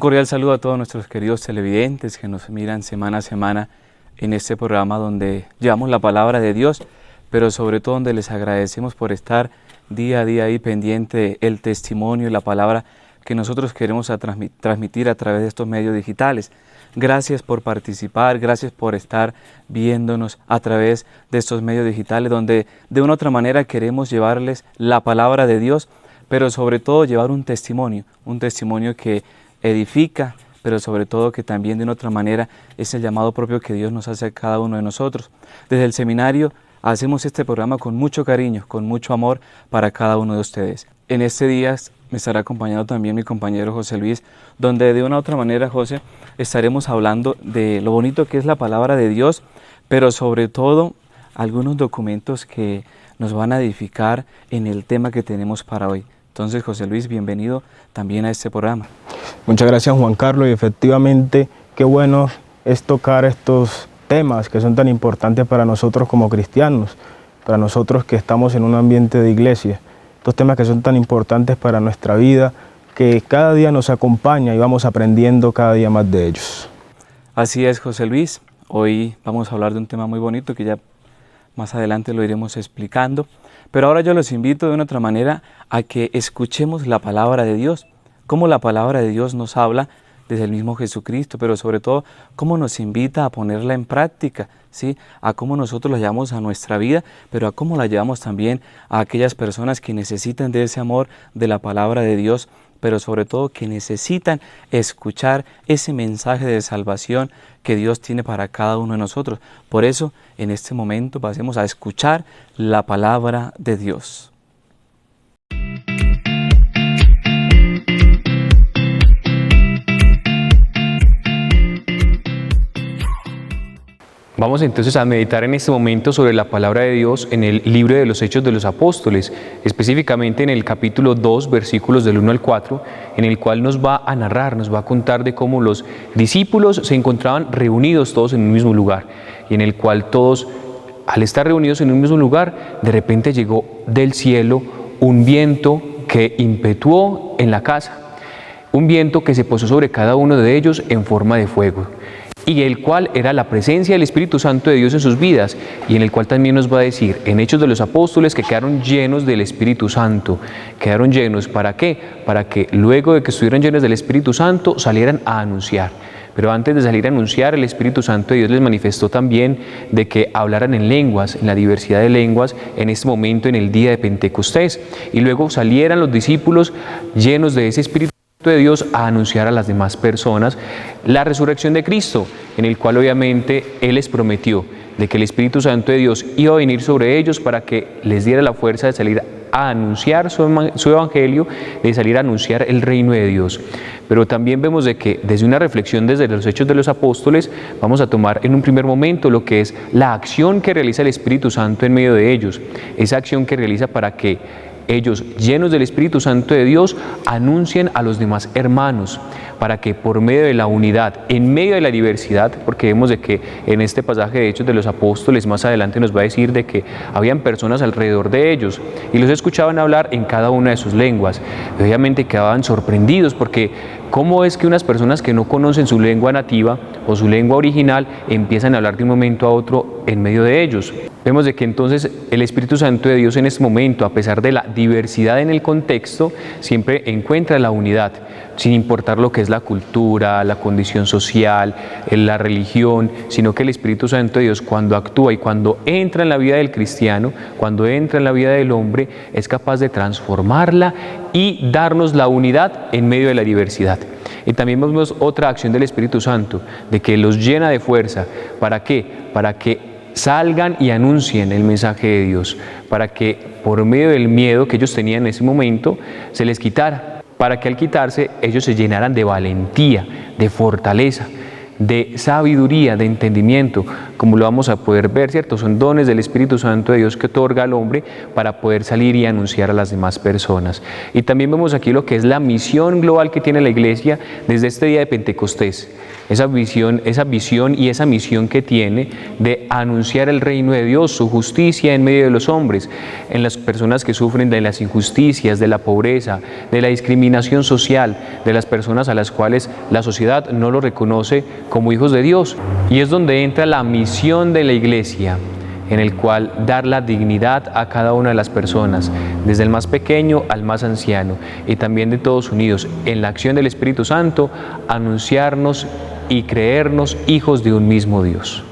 cordial saludo a todos nuestros queridos televidentes que nos miran semana a semana en este programa donde llevamos la palabra de Dios, pero sobre todo donde les agradecemos por estar día a día ahí pendiente del testimonio y la palabra que nosotros queremos transmitir a través de estos medios digitales. Gracias por participar, gracias por estar viéndonos a través de estos medios digitales donde de una u otra manera queremos llevarles la palabra de Dios, pero sobre todo llevar un testimonio que edifica, pero sobre todo que también de una otra manera es el llamado propio que Dios nos hace a cada uno de nosotros. Desde el seminario hacemos este programa con mucho cariño, con mucho amor para cada uno de ustedes. En este día me estará acompañando también mi compañero José Luis, donde de una u otra manera, José, estaremos hablando de lo bonito que es la palabra de Dios, pero sobre todo algunos documentos que nos van a edificar en el tema que tenemos para hoy. Entonces, José Luis, bienvenido también a este programa. Muchas gracias, Juan Carlos, y efectivamente, qué bueno es tocar estos temas que son tan importantes para nosotros como cristianos, para nosotros que estamos en un ambiente de iglesia, estos temas que son tan importantes para nuestra vida, que cada día nos acompaña y vamos aprendiendo cada día más de ellos. Así es, José Luis, hoy vamos a hablar de un tema muy bonito que ya más adelante lo iremos explicando, pero ahora yo los invito de una otra manera a que escuchemos la palabra de Dios, cómo la palabra de Dios nos habla desde el mismo Jesucristo, pero sobre todo cómo nos invita a ponerla en práctica, ¿sí? A cómo nosotros la llevamos a nuestra vida, pero a cómo la llevamos también a aquellas personas que necesitan de ese amor de la palabra de Dios, pero sobre todo que necesitan escuchar ese mensaje de salvación que Dios tiene para cada uno de nosotros. Por eso, en este momento pasemos a escuchar la palabra de Dios. Vamos entonces a meditar en este momento sobre la palabra de Dios en el libro de los Hechos de los Apóstoles, específicamente en el capítulo 2, versículos del 1 al 4, en el cual nos va a narrar, nos va a contar de cómo los discípulos se encontraban reunidos todos en un mismo lugar, y en el cual todos, al estar reunidos en un mismo lugar, de repente llegó del cielo un viento que impetuó en la casa, un viento que se posó sobre cada uno de ellos en forma de fuego, y el cual era la presencia del Espíritu Santo de Dios en sus vidas, y en el cual también nos va a decir en Hechos de los Apóstoles que quedaron llenos del Espíritu Santo. ¿Quedaron llenos para qué? Para que luego de que estuvieran llenos del Espíritu Santo salieran a anunciar. Pero antes de salir a anunciar, el Espíritu Santo de Dios les manifestó también de que hablaran en lenguas, en la diversidad de lenguas, en este momento, en el día de Pentecostés, y luego salieran los discípulos llenos de ese Espíritu de Dios a anunciar a las demás personas la resurrección de Cristo, en el cual obviamente Él les prometió de que el Espíritu Santo de Dios iba a venir sobre ellos para que les diera la fuerza de salir a anunciar su evangelio, de salir a anunciar el reino de Dios. Pero también vemos de que desde una reflexión desde los Hechos de los Apóstoles vamos a tomar en un primer momento lo que es la acción que realiza el Espíritu Santo en medio de ellos, esa acción que realiza para que ellos, llenos del Espíritu Santo de Dios, anuncien a los demás hermanos, para que por medio de la unidad, en medio de la diversidad, porque vemos de que en este pasaje de Hechos de los Apóstoles más adelante nos va a decir de que habían personas alrededor de ellos y los escuchaban hablar en cada una de sus lenguas. Y obviamente quedaban sorprendidos porque ¿cómo es que unas personas que no conocen su lengua nativa o su lengua original empiezan a hablar de un momento a otro en medio de ellos? Vemos de que entonces el Espíritu Santo de Dios en este momento, a pesar de la diversidad en el contexto, siempre encuentra la unidad, sin importar lo que es la cultura, la condición social, la religión, sino que el Espíritu Santo de Dios cuando actúa y cuando entra en la vida del cristiano, cuando entra en la vida del hombre, es capaz de transformarla y darnos la unidad en medio de la diversidad. Y también vemos otra acción del Espíritu Santo, de que los llena de fuerza. ¿Para qué? Para que salgan y anuncien el mensaje de Dios, para que por medio del miedo que ellos tenían en ese momento se les quitara, para que al quitarse ellos se llenaran de valentía, de fortaleza, de sabiduría, de entendimiento, como lo vamos a poder ver, ¿cierto? Son dones del Espíritu Santo de Dios que otorga al hombre para poder salir y anunciar a las demás personas. Y también vemos aquí lo que es la misión global que tiene la Iglesia desde este día de Pentecostés. esa visión y esa misión que tiene de anunciar el reino de Dios, su justicia en medio de los hombres, en las personas que sufren de las injusticias, de la pobreza, de la discriminación social, de las personas a las cuales la sociedad no lo reconoce como hijos de Dios. Y es donde entra la misión de la Iglesia, en el cual dar la dignidad a cada una de las personas, desde el más pequeño al más anciano, y también de todos unidos en la acción del Espíritu Santo, anunciarnos y creernos hijos de un mismo Dios.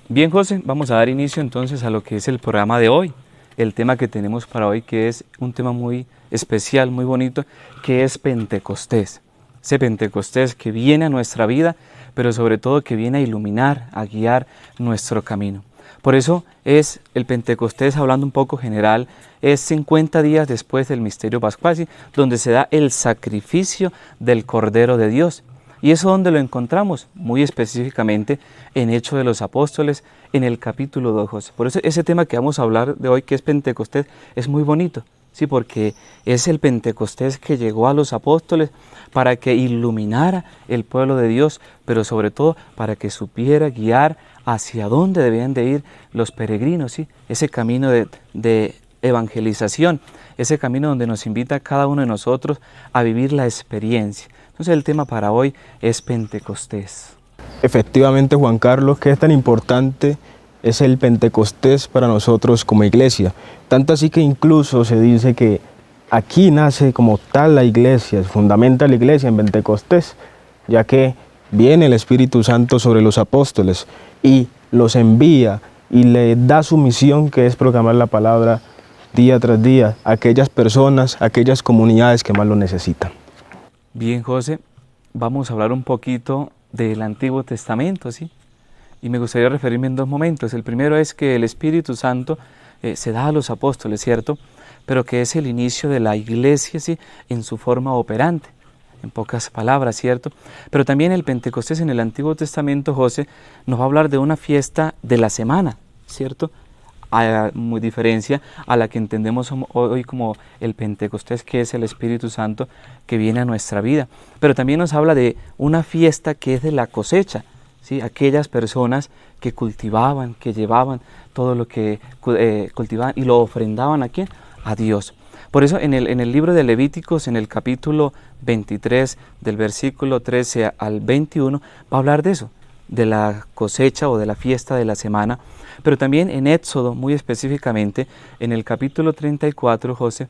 Bien, José, vamos a dar inicio entonces a lo que es el programa de hoy, el tema que tenemos para hoy, que es un tema muy especial, muy bonito, que es Pentecostés. Ese Pentecostés que viene a nuestra vida, pero sobre todo que viene a iluminar, a guiar nuestro camino. Por eso es el Pentecostés, hablando un poco general, es 50 días después del misterio pascual, ¿sí?, donde se da el sacrificio del Cordero de Dios. Y eso donde lo encontramos, muy específicamente en Hechos de los Apóstoles, en el capítulo 2, José. Por eso ese tema que vamos a hablar de hoy, que es Pentecostés, es muy bonito, sí, porque es el Pentecostés que llegó a los apóstoles para que iluminara el pueblo de Dios, pero sobre todo para que supiera guiar hacia dónde debían de ir los peregrinos, ¿sí? Ese camino de evangelización, ese camino donde nos invita a cada uno de nosotros a vivir la experiencia. Entonces el tema para hoy es Pentecostés. Efectivamente, Juan Carlos, que es tan importante es el Pentecostés para nosotros como iglesia. Tanto así que incluso se dice que aquí nace como tal la iglesia, se fundamenta la iglesia en Pentecostés, ya que viene el Espíritu Santo sobre los apóstoles y los envía y le da su misión, que es proclamar la palabra día tras día a aquellas personas, a aquellas comunidades que más lo necesitan. Bien, José, vamos a hablar un poquito del Antiguo Testamento, ¿sí? Y me gustaría referirme en dos momentos. El primero es que el Espíritu Santo se da a los apóstoles, ¿cierto? Pero que es el inicio de la iglesia, ¿sí?, en su forma operante, en pocas palabras, ¿cierto? Pero también el Pentecostés en el Antiguo Testamento, José, nos va a hablar de una fiesta de la semana, ¿cierto? Muy diferencia a la que entendemos hoy como el Pentecostés, que es el Espíritu Santo que viene a nuestra vida. Pero también nos habla de una fiesta que es de la cosecha, ¿sí? Aquellas personas que cultivaban, que llevaban todo lo que cultivaban y lo ofrendaban ¿a quién? A Dios. Por eso en el libro de Levíticos, en el capítulo 23, del versículo 13 al 21, va a hablar de eso, de la cosecha o de la fiesta de la semana. Pero también en Éxodo, muy específicamente, en el capítulo 34, José,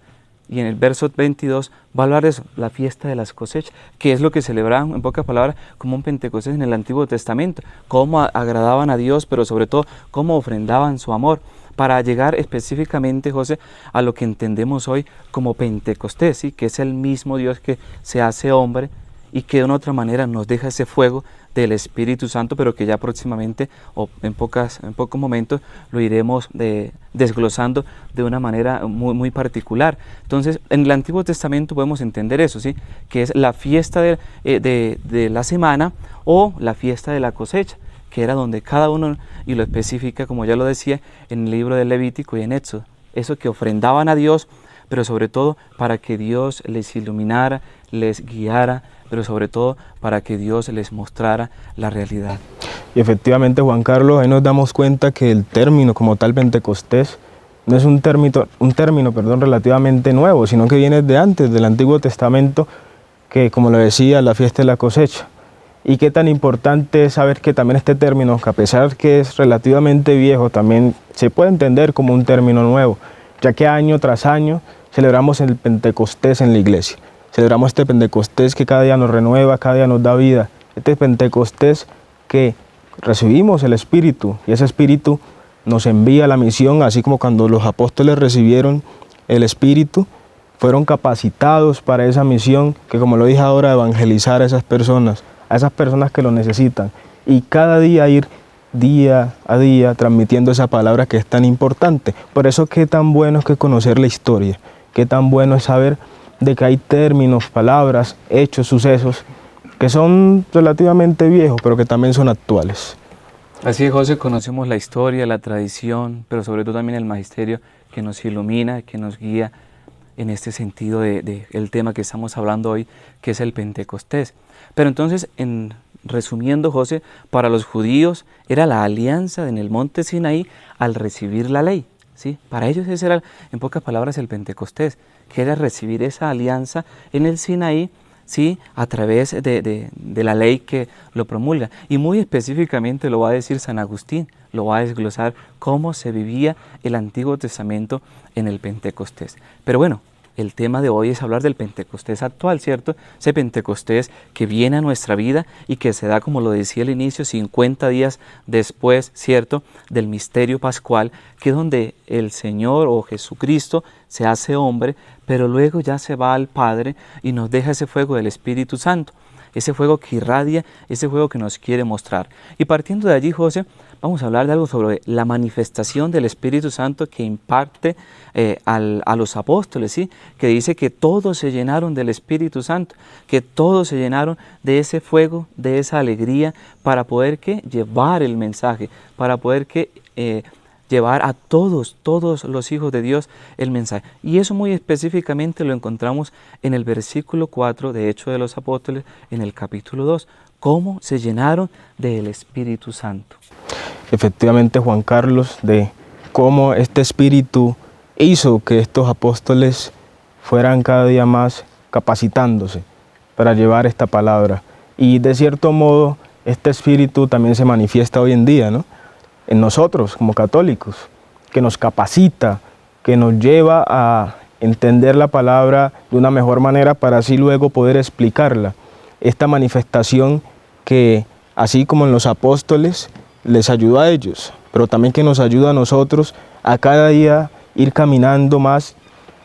y en el verso 22 va a hablar de eso, la fiesta de las cosechas, que es lo que celebraban, en pocas palabras, como un Pentecostés en el Antiguo Testamento, cómo agradaban a Dios, pero sobre todo cómo ofrendaban su amor, para llegar específicamente, José, a lo que entendemos hoy como Pentecostés, ¿sí?, que es el mismo Dios que se hace hombre y que de una otra manera nos deja ese fuego del Espíritu Santo, pero que ya próximamente o en pocos momentos lo iremos desglosando de una manera muy particular. Entonces, en el Antiguo Testamento podemos entender eso, ¿sí?, que es la fiesta de la semana o la fiesta de la cosecha, que era donde cada uno, y lo especifica, como ya lo decía, en el libro de Levítico y en Éxodo, eso que ofrendaban a Dios, pero sobre todo para que Dios les iluminara, les guiara, pero sobre todo para que Dios les mostrara la realidad. Y efectivamente, Juan Carlos, ahí nos damos cuenta que el término como tal Pentecostés no es un término relativamente nuevo, sino que viene de antes, del Antiguo Testamento, que como lo decía, la fiesta de la cosecha. Y qué tan importante es saber que también este término, que a pesar que es relativamente viejo, también se puede entender como un término nuevo, ya que año tras año celebramos el Pentecostés en la iglesia. Celebramos este Pentecostés que cada día nos renueva, cada día nos da vida. Este Pentecostés que recibimos el Espíritu y ese Espíritu nos envía la misión, así como cuando los apóstoles recibieron el Espíritu, fueron capacitados para esa misión que, como lo dije ahora, evangelizar a esas personas que lo necesitan. Y cada día ir día a día transmitiendo esa palabra que es tan importante. Por eso qué tan bueno es que conocer la historia, qué tan bueno es saber de que hay términos, palabras, hechos, sucesos que son relativamente viejos, pero que también son actuales. Así es, José, conocemos la historia, la tradición, pero sobre todo también el magisterio que nos ilumina, que nos guía en este sentido de el tema que estamos hablando hoy, que es el Pentecostés. Pero entonces, resumiendo, José, para los judíos era la alianza en el monte Sinaí al recibir la ley, ¿sí? Para ellos ese era, en pocas palabras, el Pentecostés, que era recibir esa alianza en el Sinaí, ¿sí? A través de la ley que lo promulga. Y muy específicamente lo va a decir San Agustín, lo va a desglosar cómo se vivía el Antiguo Testamento en el Pentecostés. Pero bueno, el tema de hoy es hablar del Pentecostés actual, ¿cierto? Ese Pentecostés que viene a nuestra vida y que se da, como lo decía al inicio, 50 días después, ¿cierto?, del misterio pascual, que es donde el Señor o Jesucristo se hace hombre, pero luego ya se va al Padre y nos deja ese fuego del Espíritu Santo, ese fuego que irradia, ese fuego que nos quiere mostrar. Y partiendo de allí, José, vamos a hablar de algo sobre la manifestación del Espíritu Santo que imparte a los apóstoles, ¿sí? Que dice que todos se llenaron del Espíritu Santo, que todos se llenaron de ese fuego, de esa alegría, para poder llevar el mensaje, para poder llevar a todos los hijos de Dios el mensaje. Y eso muy específicamente lo encontramos en el versículo 4 de Hechos de los Apóstoles, en el capítulo 2, cómo se llenaron del Espíritu Santo. Efectivamente, Juan Carlos, de cómo este Espíritu hizo que estos apóstoles fueran cada día más capacitándose para llevar esta palabra. Y de cierto modo, este Espíritu también se manifiesta hoy en día, ¿no?, en nosotros como católicos, que nos capacita, que nos lleva a entender la palabra de una mejor manera para así luego poder explicarla. Esta manifestación que, así como en los apóstoles, les ayudó a ellos, pero también que nos ayuda a nosotros a cada día ir caminando más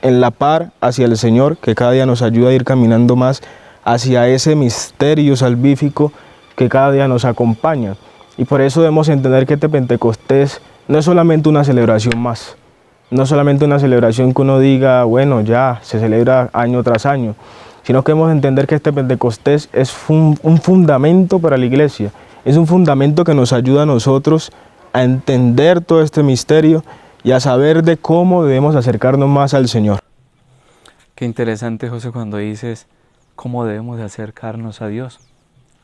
en la par hacia el Señor, que cada día nos ayuda a ir caminando más hacia ese misterio salvífico que cada día nos acompaña. Y por eso debemos entender que este Pentecostés no es solamente una celebración más, no es solamente una celebración que uno diga, bueno, ya se celebra año tras año, sino que debemos entender que este Pentecostés es un fundamento para la Iglesia, es un fundamento que nos ayuda a nosotros a entender todo este misterio y a saber de cómo debemos acercarnos más al Señor. Qué interesante, José, cuando dices cómo debemos de acercarnos a Dios,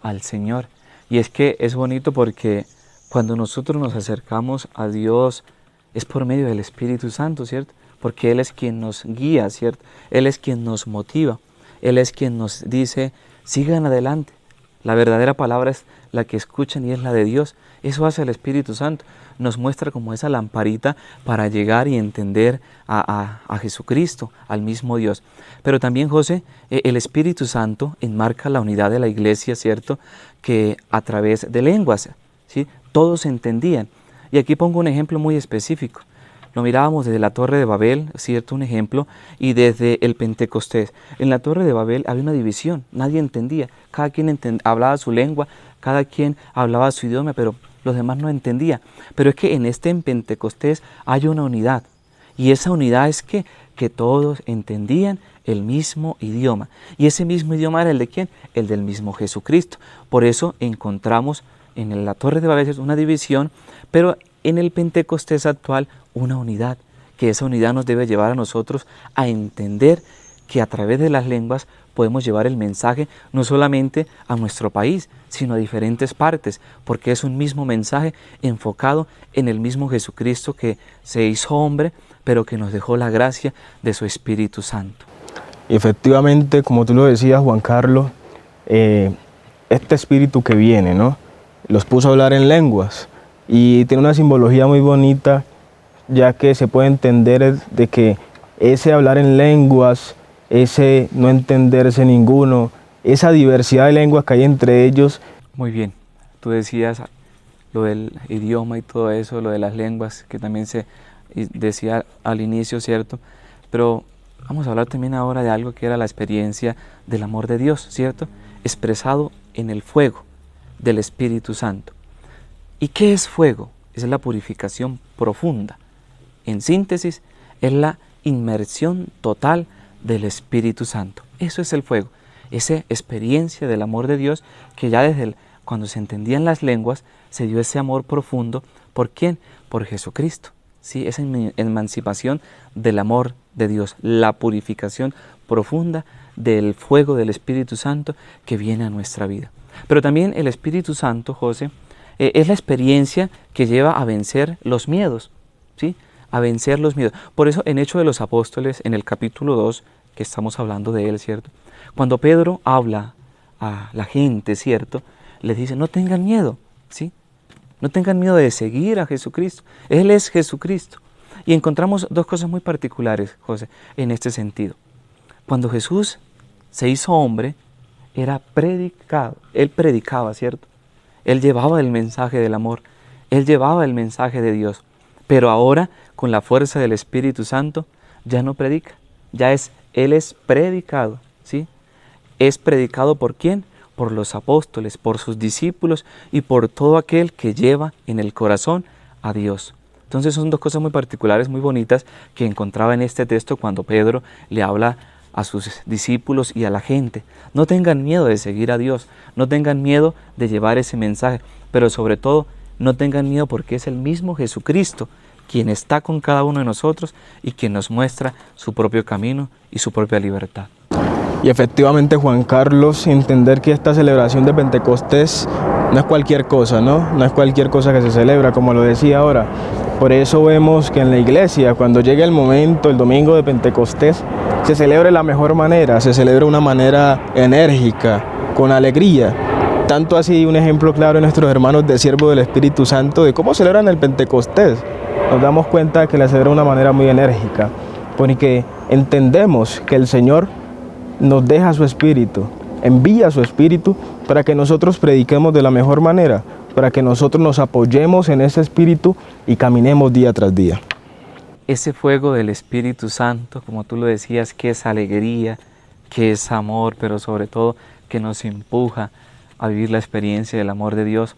al Señor. Y es que es bonito porque cuando nosotros nos acercamos a Dios es por medio del Espíritu Santo, ¿cierto? Porque Él es quien nos guía, ¿cierto? Él es quien nos motiva, Él es quien nos dice, sigan adelante. La verdadera palabra es la que escuchan y es la de Dios. Eso hace el Espíritu Santo. Nos muestra como esa lamparita para llegar y entender a Jesucristo, al mismo Dios. Pero también, José, el Espíritu Santo enmarca la unidad de la Iglesia, ¿cierto? Que a través de lenguas, ¿sí? Todos entendían. Y aquí pongo un ejemplo muy específico. Lo mirábamos desde la Torre de Babel, ¿cierto? Un ejemplo, y desde el Pentecostés. En la Torre de Babel había una división, nadie entendía. Cada quien hablaba su lengua, cada quien hablaba su idioma, pero los demás no entendían. Pero es que en Pentecostés hay una unidad. Y esa unidad es que todos entendían el mismo idioma. Y ese mismo idioma era el de ¿quién? El del mismo Jesucristo. Por eso encontramos en la Torre de Babel una división, pero en el Pentecostés actual una unidad, que esa unidad nos debe llevar a nosotros a entender que a través de las lenguas podemos llevar el mensaje no solamente a nuestro país, sino a diferentes partes, porque es un mismo mensaje enfocado en el mismo Jesucristo que se hizo hombre, pero que nos dejó la gracia de su Espíritu Santo. Y efectivamente, como tú lo decías, Juan Carlos, este Espíritu que viene, ¿no?, los puso a hablar en lenguas y tiene una simbología muy bonita, ya que se puede entender de que ese hablar en lenguas, ese no entenderse ninguno, esa diversidad de lenguas que hay entre ellos. Muy bien, tú decías lo del idioma y todo eso, lo de las lenguas, que también se decía al inicio, ¿cierto? Pero vamos a hablar también ahora de algo que era la experiencia del amor de Dios, ¿cierto? Expresado en el fuego del Espíritu Santo. ¿Y qué es fuego? Es la purificación profunda. En síntesis, es la inmersión total del Espíritu Santo. Eso es el fuego, esa experiencia del amor de Dios que ya desde cuando se entendían las lenguas se dio ese amor profundo. ¿Por quién? Por Jesucristo. ¿Sí? Esa emancipación del amor de Dios, la purificación profunda del fuego del Espíritu Santo que viene a nuestra vida. Pero también el Espíritu Santo, José, es la experiencia que lleva a vencer los miedos, ¿sí? A vencer los miedos. Por eso en Hechos de los Apóstoles, en el capítulo 2, que estamos hablando de él, ¿cierto? Cuando Pedro habla a la gente, ¿cierto? Les dice, no tengan miedo, ¿sí? No tengan miedo de seguir a Jesucristo. Él es Jesucristo. Y encontramos dos cosas muy particulares, José, en este sentido. Cuando Jesús se hizo hombre, era predicado. Él predicaba, ¿cierto? Él llevaba el mensaje del amor. Él llevaba el mensaje de Dios. Pero ahora, con la fuerza del Espíritu Santo, ya no predica. Él es predicado, ¿sí? ¿Es predicado por quién? Por los apóstoles, por sus discípulos y por todo aquel que lleva en el corazón a Dios. Entonces son dos cosas muy particulares, muy bonitas, que encontraba en este texto cuando Pedro le habla a sus discípulos y a la gente. No tengan miedo de seguir a Dios, no tengan miedo de llevar ese mensaje, pero sobre todo no tengan miedo porque es el mismo Jesucristo quien está con cada uno de nosotros y quien nos muestra su propio camino y su propia libertad. Y efectivamente, Juan Carlos, entender que esta celebración de Pentecostés no es cualquier cosa, ¿no? No es cualquier cosa que se celebra, como lo decía ahora. Por eso vemos que en la iglesia, cuando llega el momento, el domingo de Pentecostés, se celebra de la mejor manera, se celebra de una manera enérgica, con alegría. Tanto así, un ejemplo claro de nuestros hermanos de Siervo del Espíritu Santo, de cómo celebran el Pentecostés. Nos damos cuenta que la celebra de una manera muy enérgica, porque entendemos que el Señor nos deja su Espíritu, envía su Espíritu para que nosotros prediquemos de la mejor manera, para que nosotros nos apoyemos en ese Espíritu y caminemos día tras día. Ese fuego del Espíritu Santo, como tú lo decías, que es alegría, que es amor, pero sobre todo que nos empuja a vivir la experiencia del amor de Dios.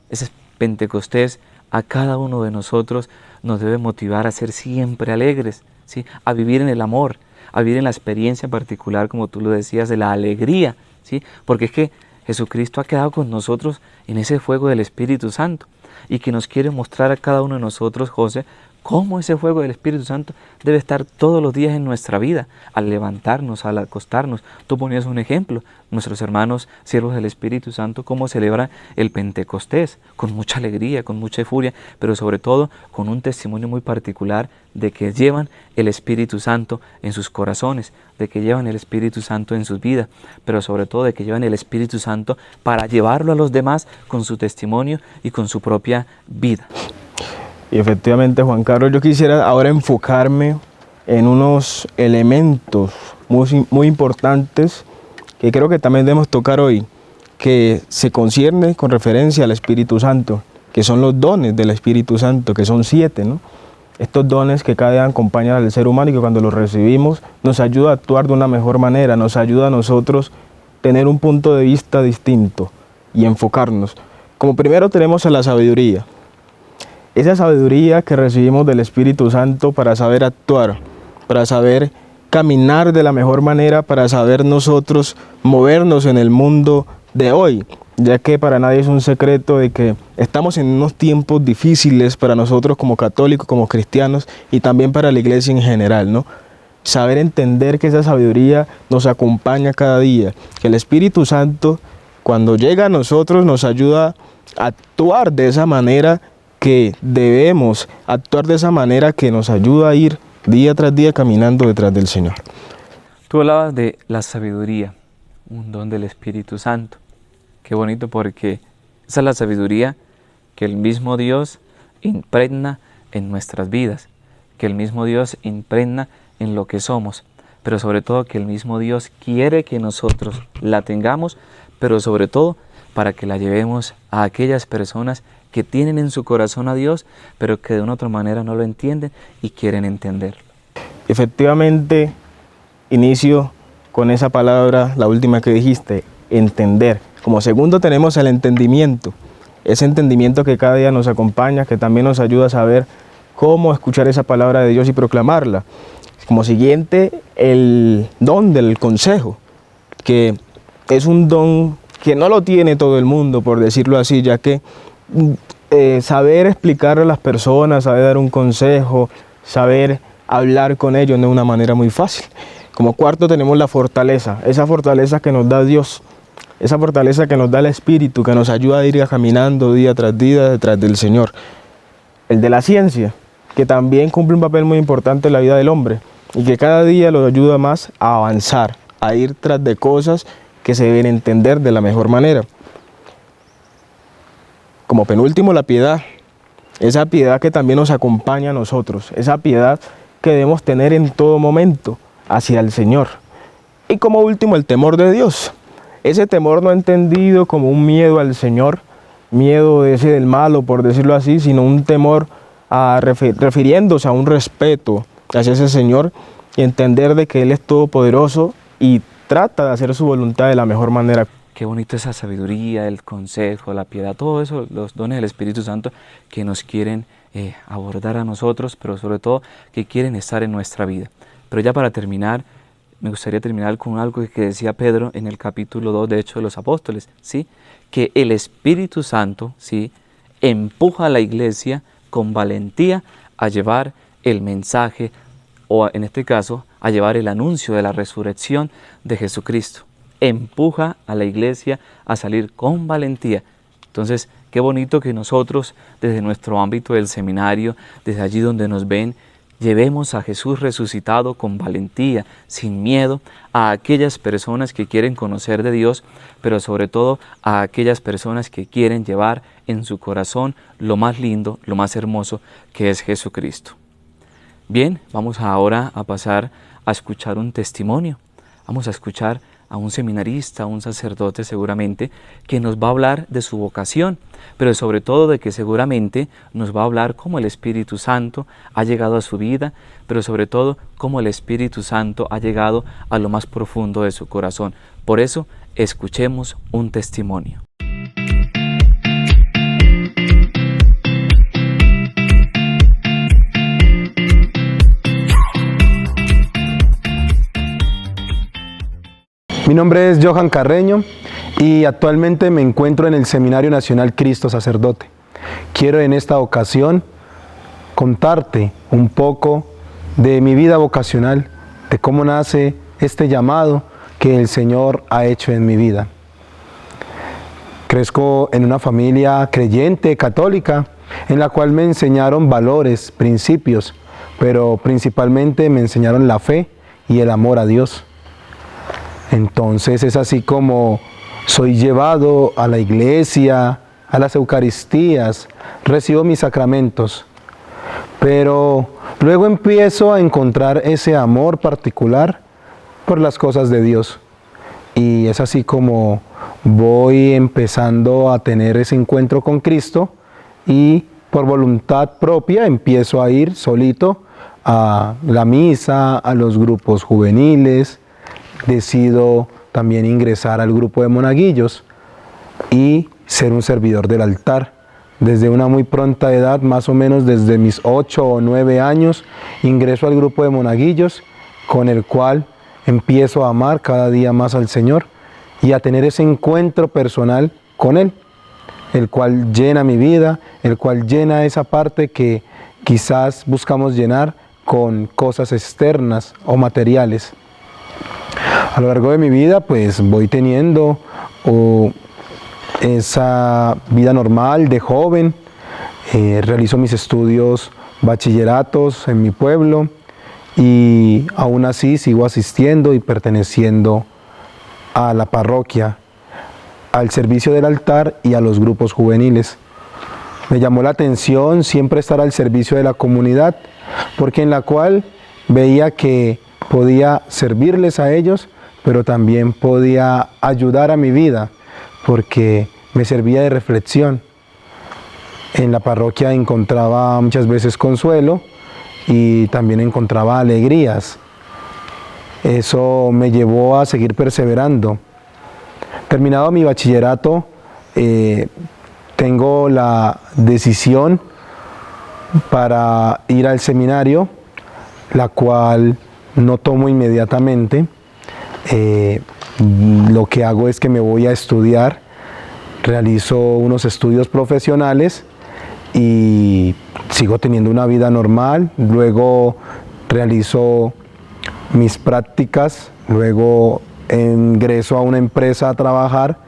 Ese Pentecostés a cada uno de nosotros nos debe motivar a ser siempre alegres, ¿sí? A vivir en el amor, a vivir en la experiencia particular, como tú lo decías, de la alegría, ¿sí? Porque es que Jesucristo ha quedado con nosotros en ese fuego del Espíritu Santo y que nos quiere mostrar a cada uno de nosotros, José, cómo ese fuego del Espíritu Santo debe estar todos los días en nuestra vida, al levantarnos, al acostarnos. Tú ponías un ejemplo, nuestros hermanos siervos del Espíritu Santo, cómo celebran el Pentecostés, con mucha alegría, con mucha furia, pero sobre todo con un testimonio muy particular de que llevan el Espíritu Santo en sus corazones, de que llevan el Espíritu Santo en sus vidas, pero sobre todo de que llevan el Espíritu Santo para llevarlo a los demás con su testimonio y con su propia vida. Y efectivamente, Juan Carlos, yo quisiera ahora enfocarme en unos elementos muy importantes que creo que también debemos tocar hoy, que se concierne con referencia al Espíritu Santo, que son los dones del Espíritu Santo, que son 7, ¿no? Estos dones que cada día acompañan al ser humano y que cuando los recibimos nos ayuda a actuar de una mejor manera, nos ayuda a nosotros tener un punto de vista distinto y enfocarnos. Como primero tenemos a la sabiduría. Esa sabiduría que recibimos del Espíritu Santo para saber actuar, para saber caminar de la mejor manera, para saber nosotros movernos en el mundo de hoy, ya que para nadie es un secreto de que estamos en unos tiempos difíciles para nosotros como católicos, como cristianos y también para la iglesia en general, ¿no? Saber entender que esa sabiduría nos acompaña cada día, que el Espíritu Santo cuando llega a nosotros nos ayuda a actuar de esa manera que debemos actuar, de esa manera que nos ayuda a ir día tras día caminando detrás del Señor. Tú hablabas de la sabiduría, un don del Espíritu Santo. Qué bonito, porque esa es la sabiduría que el mismo Dios impregna en nuestras vidas, que el mismo Dios impregna en lo que somos, pero sobre todo que el mismo Dios quiere que nosotros la tengamos, pero sobre todo para que la llevemos a aquellas personas que tienen en su corazón a Dios, pero que de una otra manera no lo entienden y quieren entenderlo. Efectivamente, inicio con esa palabra, la última que dijiste, entender. Como segundo tenemos el entendimiento, ese entendimiento que cada día nos acompaña, que también nos ayuda a saber cómo escuchar esa palabra de Dios y proclamarla. Como siguiente, el don del consejo, que es un don que no lo tiene todo el mundo, por decirlo así, ya que saber explicarle a las personas, saber dar un consejo, saber hablar con ellos de una manera muy fácil. Como cuarto tenemos la fortaleza, esa fortaleza que nos da Dios, esa fortaleza que nos da el Espíritu, que nos ayuda a ir caminando día tras día detrás del Señor. El de la ciencia, que también cumple un papel muy importante en la vida del hombre y que cada día lo ayuda más a avanzar, a ir tras de cosas que se deben entender de la mejor manera. Como penúltimo, la piedad, esa piedad que también nos acompaña a nosotros, esa piedad que debemos tener en todo momento hacia el Señor. Y como último, el temor de Dios, ese temor no entendido como un miedo al Señor, miedo ese del malo, por decirlo así, sino un temor refiriéndose a un respeto hacia ese Señor y entender de que Él es todopoderoso y trata de hacer su voluntad de la mejor manera. Qué bonito esa sabiduría, el consejo, la piedad, todo eso, los dones del Espíritu Santo que nos quieren abordar a nosotros, pero sobre todo que quieren estar en nuestra vida. Pero ya para terminar, me gustaría terminar con algo que decía Pedro en el capítulo 2 de Hechos de los Apóstoles, ¿sí? Que el Espíritu Santo, ¿sí?, empuja a la iglesia con valentía a llevar el mensaje, o en este caso, a llevar el anuncio de la resurrección de Jesucristo. Empuja a la iglesia a salir con valentía. Entonces, qué bonito que nosotros, desde nuestro ámbito del seminario, desde allí donde nos ven, llevemos a Jesús resucitado con valentía, sin miedo, a aquellas personas que quieren conocer de Dios, pero sobre todo a aquellas personas que quieren llevar en su corazón lo más lindo, lo más hermoso, que es Jesucristo. Bien, vamos ahora a pasar a escuchar un testimonio. Vamos a escuchar a un seminarista, a un sacerdote seguramente, que nos va a hablar de su vocación, pero sobre todo de que seguramente nos va a hablar cómo el Espíritu Santo ha llegado a su vida, pero sobre todo cómo el Espíritu Santo ha llegado a lo más profundo de su corazón. Por eso, escuchemos un testimonio. Mi nombre es Johan Carreño y actualmente me encuentro en el Seminario Nacional Cristo Sacerdote. Quiero en esta ocasión contarte un poco de mi vida vocacional, de cómo nace este llamado que el Señor ha hecho en mi vida. Crezco en una familia creyente, católica, en la cual me enseñaron valores, principios, pero principalmente me enseñaron la fe y el amor a Dios. Entonces es así como soy llevado a la iglesia, a las Eucaristías, recibo mis sacramentos, pero luego empiezo a encontrar ese amor particular por las cosas de Dios. Y es así como voy empezando a tener ese encuentro con Cristo y por voluntad propia empiezo a ir solito a la misa, a los grupos juveniles. Decido también ingresar al grupo de monaguillos y ser un servidor del altar. Desde una muy pronta edad, más o menos desde mis 8 o 9 años, ingreso al grupo de monaguillos, con el cual empiezo a amar cada día más al Señor y a tener ese encuentro personal con Él, el cual llena mi vida, el cual llena esa parte que quizás buscamos llenar con cosas externas o materiales. A lo largo de mi vida pues voy teniendo esa vida normal de joven, realizo mis estudios bachilleratos en mi pueblo y aún así sigo asistiendo y perteneciendo a la parroquia, al servicio del altar y a los grupos juveniles. Me llamó la atención siempre estar al servicio de la comunidad, porque en la cual veía que podía servirles a ellos, pero también podía ayudar a mi vida, porque me servía de reflexión. En la parroquia encontraba muchas veces consuelo y también encontraba alegrías. Eso me llevó a seguir perseverando. Terminado mi bachillerato, tengo la decisión para ir al seminario, la cual no tomo inmediatamente. Lo que hago es que me voy a estudiar, realizo unos estudios profesionales y sigo teniendo una vida normal. Luego realizo mis prácticas, luego ingreso a una empresa a trabajar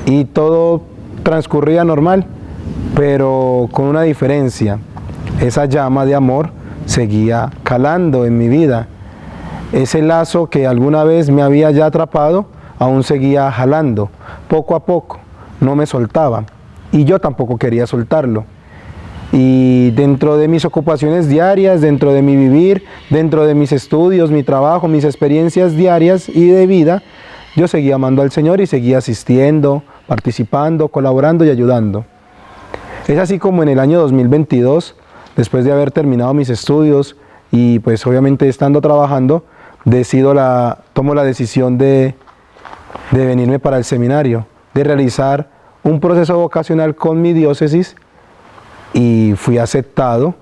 y todo transcurría normal, pero con una diferencia. Esa llama de amor seguía calando en mi vida. Ese lazo que alguna vez me había ya atrapado, aún seguía jalando, poco a poco, no me soltaba. Y yo tampoco quería soltarlo. Y dentro de mis ocupaciones diarias, dentro de mi vivir, dentro de mis estudios, mi trabajo, mis experiencias diarias y de vida, yo seguía amando al Señor y seguía asistiendo, participando, colaborando y ayudando. Es así como en el año 2022, después de haber terminado mis estudios y pues obviamente estando trabajando, tomo la decisión de venirme para el seminario, de realizar un proceso vocacional con mi diócesis y fui aceptado.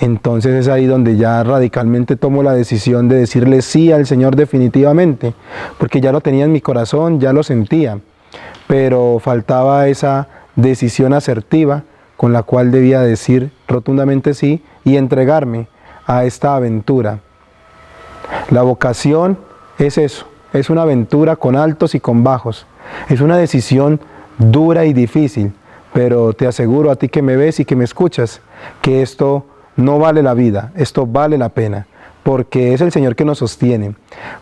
Entonces es ahí donde ya radicalmente tomo la decisión de decirle sí al Señor definitivamente, porque ya lo tenía en mi corazón, ya lo sentía, pero faltaba esa decisión asertiva con la cual debía decir rotundamente sí y entregarme a esta aventura. La vocación es eso, es una aventura con altos y con bajos, es una decisión dura y difícil, pero te aseguro a ti que me ves y que me escuchas, que esto no vale la vida, esto vale la pena, porque es el Señor que nos sostiene,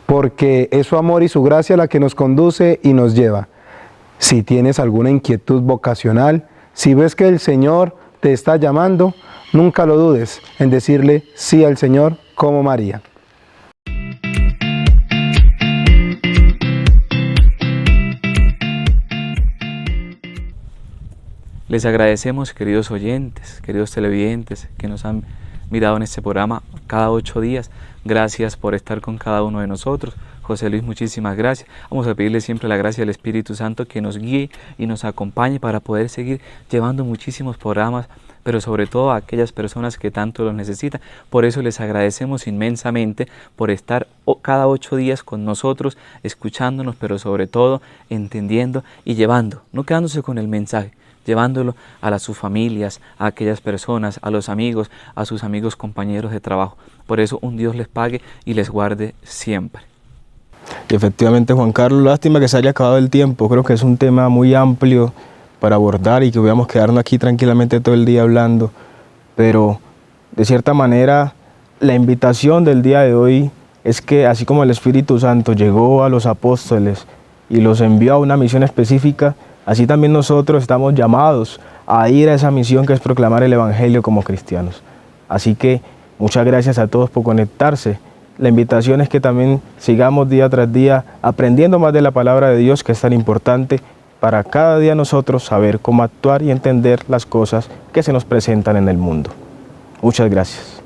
porque es su amor y su gracia la que nos conduce y nos lleva. Si tienes alguna inquietud vocacional, si ves que el Señor te está llamando, nunca lo dudes en decirle sí al Señor como María. Les agradecemos, queridos oyentes, queridos televidentes, que nos han mirado en este programa cada 8 días. Gracias por estar con cada uno de nosotros. José Luis, muchísimas gracias. Vamos a pedirle siempre la gracia del Espíritu Santo que nos guíe y nos acompañe para poder seguir llevando muchísimos programas, pero sobre todo a aquellas personas que tanto los necesitan. Por eso les agradecemos inmensamente por estar cada 8 días con nosotros, escuchándonos, pero sobre todo entendiendo y llevando, no quedándose con el mensaje, llevándolo a sus familias, a aquellas personas, a los amigos, a sus amigos compañeros de trabajo. Por eso un Dios les pague y les guarde siempre. Y efectivamente, Juan Carlos, lástima que se haya acabado el tiempo. Creo que es un tema muy amplio para abordar y que podamos quedarnos aquí tranquilamente todo el día hablando. Pero de cierta manera, la invitación del día de hoy es que así como el Espíritu Santo llegó a los apóstoles y los envió a una misión específica, así también nosotros estamos llamados a ir a esa misión que es proclamar el Evangelio como cristianos. Así que muchas gracias a todos por conectarse. La invitación es que también sigamos día tras día aprendiendo más de la palabra de Dios, que es tan importante para cada día nosotros saber cómo actuar y entender las cosas que se nos presentan en el mundo. Muchas gracias.